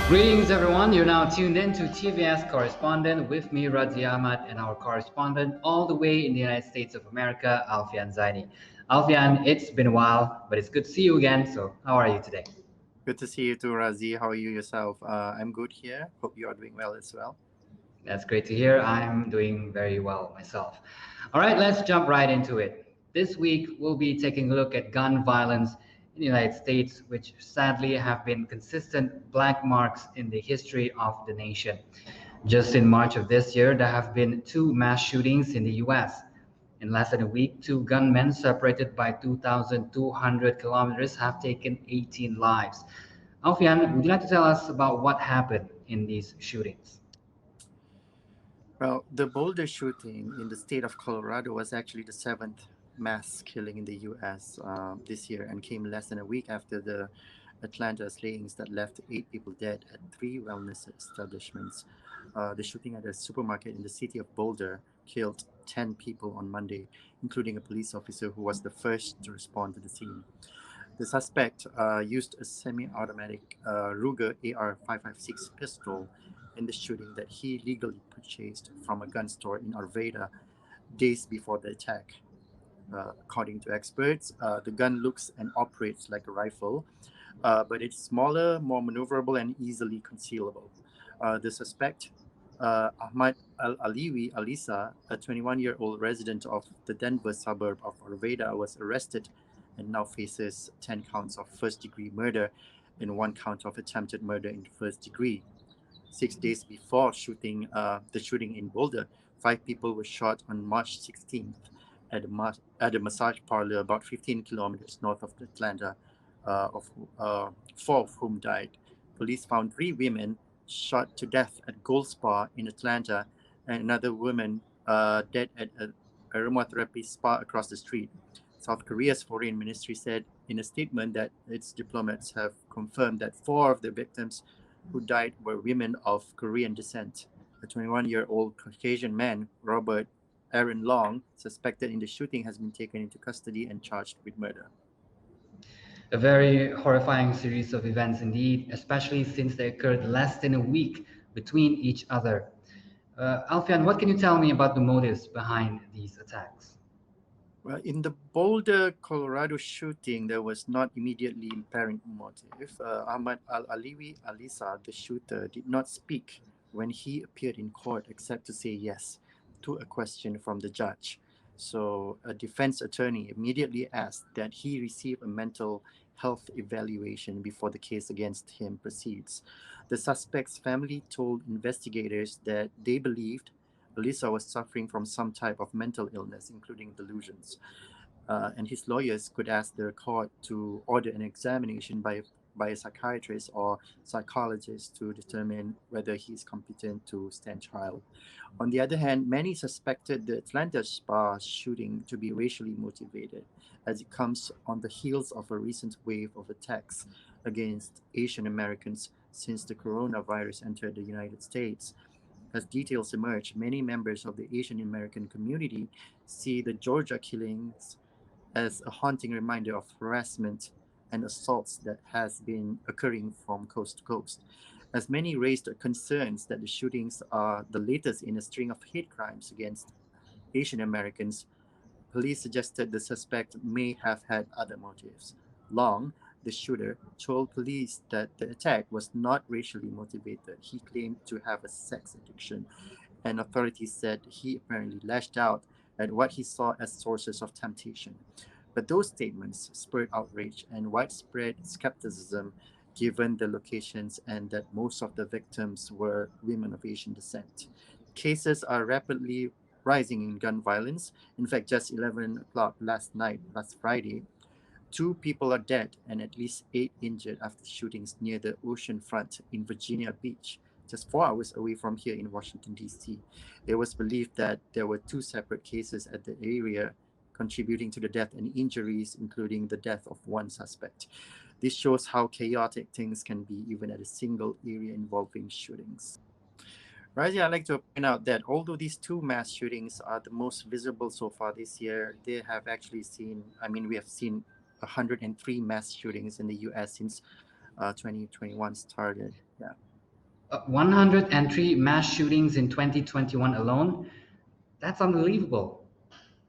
Greetings, everyone. You're now tuned in to TVS Correspondent with me, Radzi Ahmad, and our correspondent all the way in the United States of America, Alfian Zaidi. Alfian, it's been a while, but it's good to see you again. So, how are you today? Good to see you too, Radzi. How are you yourself? I'm good here. Hope you are doing well as well. That's great to hear. I'm doing very well myself. All right, let's jump right into it. This week, we'll be taking a look at gun violence in the United States, which sadly have been consistent black marks in the history of the nation. Just in March of this year, there have been two mass shootings in the US. In less than a week, two gunmen separated by 2,200 kilometers have taken 18 lives. Alfian, would you like to tell us about what happened in these shootings? Well, the Boulder shooting in the state of Colorado was actually the seventh mass killing in the U.S. This year and came less than a week after the Atlanta slayings that left 8 people dead at three wellness establishments. The shooting at a supermarket in the city of Boulder killed 10 people on Monday, including a police officer who was the first to respond to the scene. The suspect used a semi-automatic Ruger AR-556 pistol in the shooting that he legally purchased from a gun store in Arvada days before the attack. According to experts, the gun looks and operates like a rifle, but it's smaller, more maneuverable, and easily concealable. The suspect, Ahmad Al-Aliwi Alisa, a 21-year-old resident of the Denver suburb of Arvada, was arrested and now faces 10 counts of first-degree murder and one count of attempted murder in first degree. 6 days before the shooting in Boulder, 5 people were shot on March 16th at a massage parlor about 15 kilometers north of Atlanta, four of whom died. Police found 3 women shot to death at Gold Spa in Atlanta and another woman dead at a aromatherapy spa across the street. South Korea's foreign ministry said in a statement that its diplomats have confirmed that 4 of the victims who died were women of Korean descent. A 21-year-old Caucasian man, Robert Aaron Long, suspected in the shooting, has been taken into custody and charged with murder. A very horrifying series of events indeed, especially since they occurred less than a week between each other. Alfian, what can you tell me about the motives behind these attacks? Well, in the Boulder, Colorado shooting, there was not immediately apparent motive. Ahmad Al-Aliwi Alisa, the shooter, did not speak when he appeared in court except to say yes to a question from the judge. So a defense attorney immediately asked that he receive a mental health evaluation before the case against him proceeds. The suspect's family told investigators that they believed Alisa was suffering from some type of mental illness, including delusions. And his lawyers could ask the court to order an examination by a psychiatrist or psychologist to determine whether he is competent to stand trial. On the other hand, many suspected the Atlanta spa shooting to be racially motivated, as it comes on the heels of a recent wave of attacks against Asian Americans since the coronavirus entered the United States. As details emerge, many members of the Asian American community see the Georgia killings as a haunting reminder of harassment and assaults that has been occurring from coast to coast. As many raised concerns that the shootings are the latest in a string of hate crimes against Asian Americans, police suggested the suspect may have had other motives. Long, the shooter, told police that the attack was not racially motivated. He claimed to have a sex addiction, and authorities said he apparently lashed out at what he saw as sources of temptation. But those statements spurred outrage and widespread skepticism given the locations and that most of the victims were women of Asian descent. Cases are rapidly rising in gun violence. In fact, just 11 o'clock last Friday, 2 people are dead and at least 8 injured after shootings near the ocean front in Virginia Beach, just 4 hours away from here in Washington, D.C. It was believed that there were 2 separate cases at the area contributing to the death and injuries, including the death of one suspect. This shows how chaotic things can be even at a single area involving shootings. Razi, I'd like to point out that although these 2 mass shootings are the most visible so far this year, they have actually we have seen 103 mass shootings in the US since 2021 started. Yeah. 103 mass shootings in 2021 alone. That's unbelievable.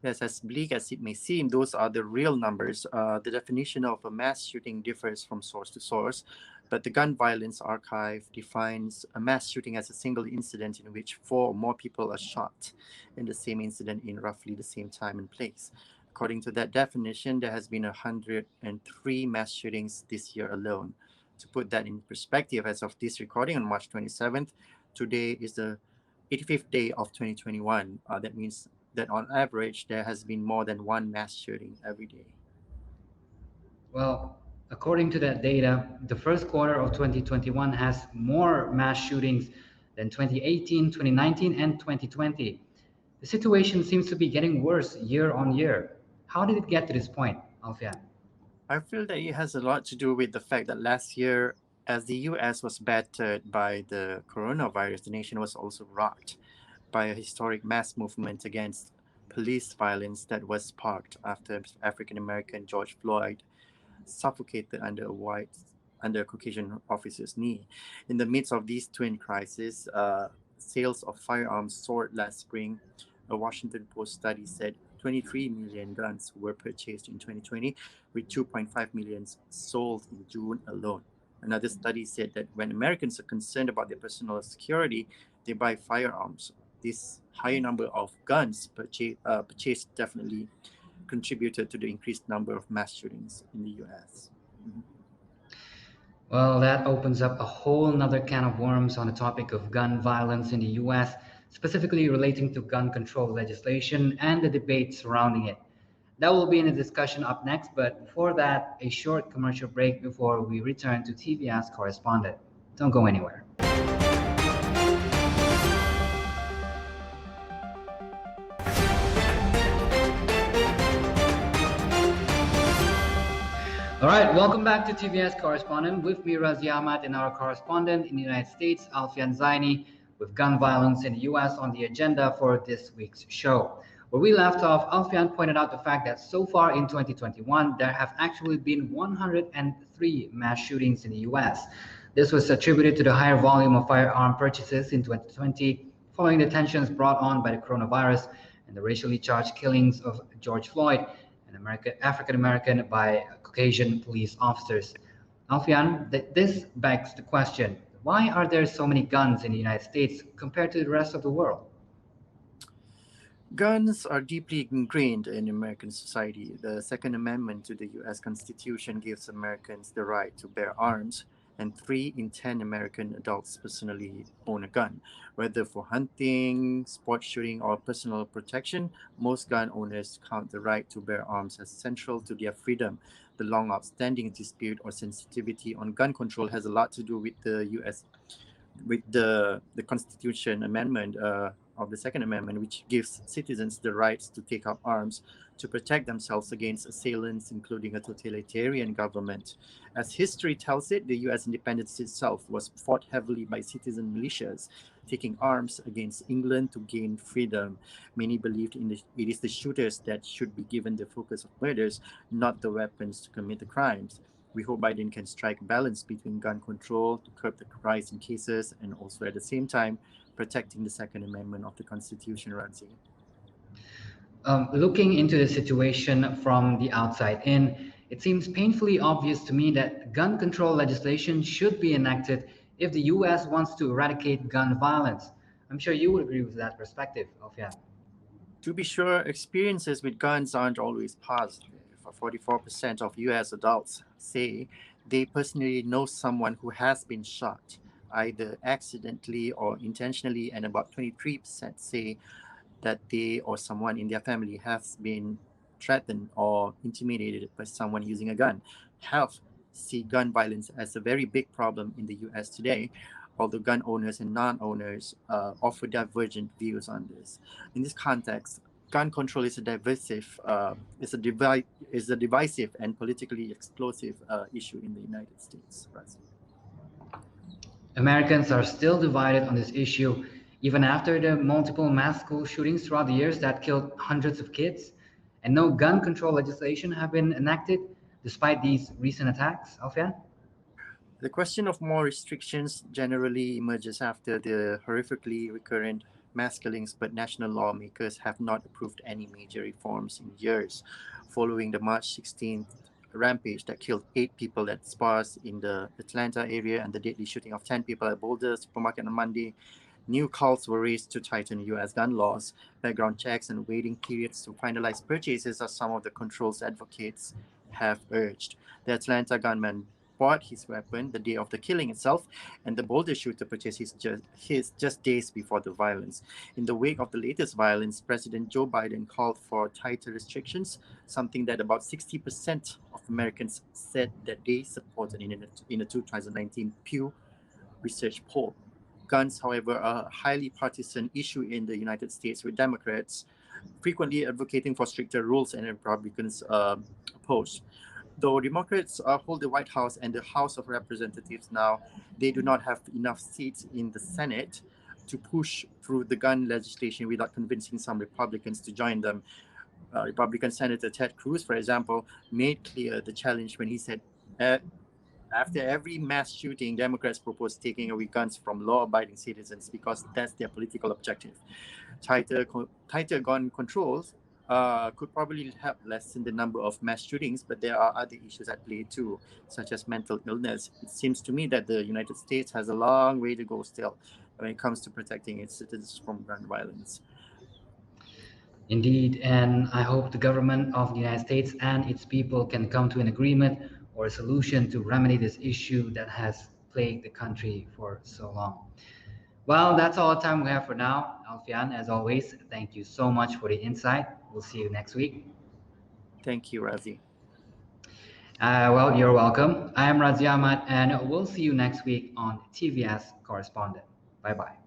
Yes, as bleak as it may seem, those are the real numbers. The definition of a mass shooting differs from source to source, but the Gun Violence Archive defines a mass shooting as a single incident in which 4 or more people are shot in the same incident in roughly the same time and place. According to that definition, there has been 103 mass shootings this year alone. To put that in perspective, as of this recording on March 27th, today is the 85th day of 2021. That means that on average there has been more than one mass shooting every day. Well, according to that data, the first quarter of 2021 has more mass shootings than 2018, 2019, and 2020. The situation seems to be getting worse year on year. How did it get to this point, Alfian? I feel that it has a lot to do with the fact that last year, as the US was battered by the coronavirus, the nation was also rocked by a historic mass movement against police violence that was sparked after African American George Floyd suffocated under a Caucasian officer's knee. In the midst of these twin crises, sales of firearms soared last spring. A Washington Post study said 23 million guns were purchased in 2020, with 2.5 million sold in June alone. Another study said that when Americans are concerned about their personal security, they buy firearms. This higher number of guns purchased definitely contributed to the increased number of mass shootings in the US. Well, that opens up a whole nother can of worms on the topic of gun violence in the US, specifically relating to gun control legislation and the debate surrounding it. That will be in a discussion up next, but before that, a short commercial break before we return to TVS Correspondent. Don't go anywhere. All right, welcome back to TVS Correspondent. With me, Radzi Ahmad, and our correspondent in the United States, Alfian Zaini, with gun violence in the US on the agenda for this week's show. Where we left off, Alfian pointed out the fact that so far in 2021, there have actually been 103 mass shootings in the US. This was attributed to the higher volume of firearm purchases in 2020, following the tensions brought on by the coronavirus and the racially charged killings of George Floyd, an African American, by Caucasian police officers. Alfian, this begs the question, why are there so many guns in the United States compared to the rest of the world? Guns are deeply ingrained in American society. The Second Amendment to the US Constitution gives Americans the right to bear arms, and 3 in 10 American adults personally own a gun. Whether for hunting, sport shooting, or personal protection, most gun owners count the right to bear arms as central to their freedom. The long outstanding dispute or sensitivity on gun control has a lot to do with the Constitution Amendment of the Second Amendment, which gives citizens the rights to take up arms to protect themselves against assailants, including a totalitarian government. As history tells it, the US independence itself was fought heavily by citizen militias, taking arms against England to gain freedom. Many believed it is the shooters that should be given the focus of murders, not the weapons to commit the crimes. We hope Biden can strike a balance between gun control to curb the rise in cases and also at the same time protecting the Second Amendment of the Constitution, Radzi. Looking into the situation from the outside in, it seems painfully obvious to me that gun control legislation should be enacted if the US wants to eradicate gun violence. I'm sure you would agree with that perspective, Alfian. To be sure, experiences with guns aren't always positive. 44% of US adults say they personally know someone who has been shot, either accidentally or intentionally, and about 23% say that they or someone in their family has been threatened or intimidated by someone using a gun. Half see gun violence as a very big problem in the US today, although gun owners and non-owners offer divergent views on this. In this context, gun control is a divisive and politically explosive issue in the United States. Americans are still divided on this issue, even after the multiple mass school shootings throughout the years that killed hundreds of kids, and no gun control legislation have been enacted despite these recent attacks, Alfian? The question of more restrictions generally emerges after the horrifically recurrent mass killings, but national lawmakers have not approved any major reforms in years. Following the March 16th rampage that killed 8 people at spas in the Atlanta area and the deadly shooting of 10 people at Boulder Supermarket on Monday, new calls were raised to tighten U.S. gun laws. Background checks and waiting periods to finalize purchases are some of the controls advocates have urged. The Atlanta gunman bought his weapon the day of the killing itself, and the Boulder shooter purchased his just days before the violence. In the wake of the latest violence, President Joe Biden called for tighter restrictions, something that about 60% of Americans said that they supported in a 2019 Pew Research poll. Guns, however, are a highly partisan issue in the United States, with Democrats frequently advocating for stricter rules and Republicans oppose. Though Democrats hold the White House and the House of Representatives now, they do not have enough seats in the Senate to push through the gun legislation without convincing some Republicans to join them. Republican Senator Ted Cruz, for example, made clear the challenge when he said, after every mass shooting, Democrats propose taking away guns from law-abiding citizens because that's their political objective. Tighter gun controls could probably help lessen the number of mass shootings, but there are other issues at play too, such as mental illness. It seems to me that the United States has a long way to go still when it comes to protecting its citizens from gun violence. Indeed, and I hope the government of the United States and its people can come to an agreement or a solution to remedy this issue that has plagued the country for so long. Well, that's all the time we have for now. Alfian, as always, thank you so much for the insight. We'll see you next week. Thank you, Radzi. Well, you're welcome. I am Radzi Ahmad, and we'll see you next week on TVS Correspondent. Bye bye.